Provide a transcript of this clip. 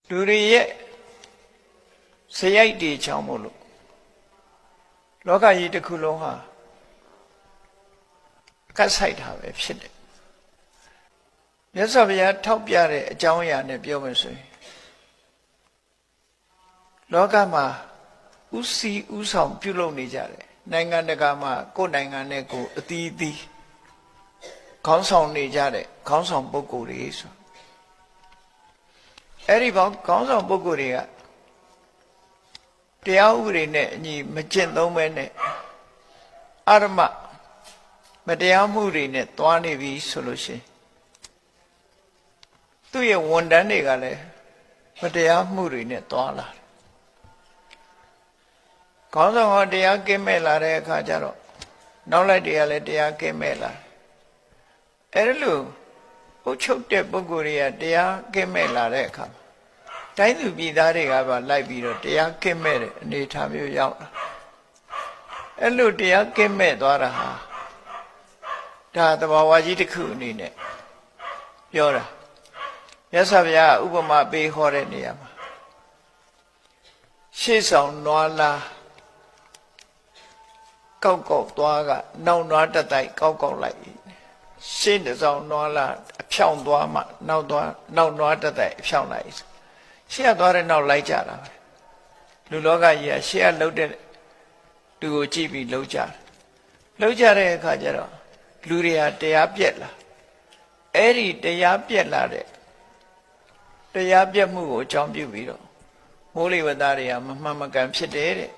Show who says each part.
Speaker 1: လူတွေရဲ့စရိုက်တွေချောင်းမို့လို့လောကကြီးတစ်ခုလုံးဟာကတ်ဆိုင်တာပဲဖြစ်တယ်မြတ်စွာဘုရားထောက်ပြတဲ့အကြောင်းအရာနဲ့ပြောမယ်ဆိုရင်လောကမှာဥစီဥဆောင်ပြုလုပ်နေကြတယ်နိုင်ငံတကာမှာကိုယ်နိုင်ငံနဲ့ကိုယ်အသီးသီးခေါင်းဆောင်နေကြတဲ့ခေါင်းဆောင်ပုဂ္ဂိုလ်တွေဆိုအဲ့ဒီဘောခေါင်းဆောင်ပုဂ္ဂိုလ်တွေကတရားဥပဒေနဲ့အညီမကျင့်သုံးမဲနဲ့အရမမတရားမှုတွေနဲ့တွားနေပြီဆိုလို့ရှိရင်သူ့ရဲ့ဝန်တန်းတွေကလည်းမတရားမှုတွေနဲ့တွားလာတယ်ခေါင်းဆောင်ကတရားကင်းမဲ့လာတဲ့အခါကျတော့နောက်လိုက်တွေကလည်းတရားကင်းမဲ့လာအဲ့လိုအုပ်ချုပ်တဲ့ပုဂ္ဂိုလ်တွေကတရားကင်းမဲ့လာတဲ့အခါတိုင်းသူပြည်သားတွေကပါလိုက်ပြီးတော့တရားကင်းမဲ့တဲ့အနေအထားမျိုးရောက်လာအဲ့လိုတရားကင်းမဲ့သွားတာဟာဒါသဘာဝကြီးတစ်ခုအနေနဲ့ပြောတာမြတ်စွာဘုရားဥပမာပေးဟောတဲ့နေရာမှာရှေ့ဆောင်နွားလားကောက်ကောက်သွားကနောက်နွားတက်တိုက်ကောက်ကောက်လိုက်ရှေ့တစ်ဆောင်နွားလားအဖြောင်သွားမှနောက်နွားတက်တိုက်အဖြောင်လိုက်ရှေ့ကသွားတဲ့နောက်လိုက်ကြတာပဲလူလောကကြီးကရှေ့ကလှုပ်တဲ့လူကိုကြည့်ပြီးလှုပ်ကြတယ်လှုပ်ကြတဲ့အခါကျတော့လူတွေကတရားပြက်လာအဲ့ဒီတရားပြက်လာတဲ့တရားပြက်မှုကိုအကြောင်းပြုပြီးတော့မိုးလေဝသတွေကမမှန်မကန်ဖြစ်တယ်တဲ့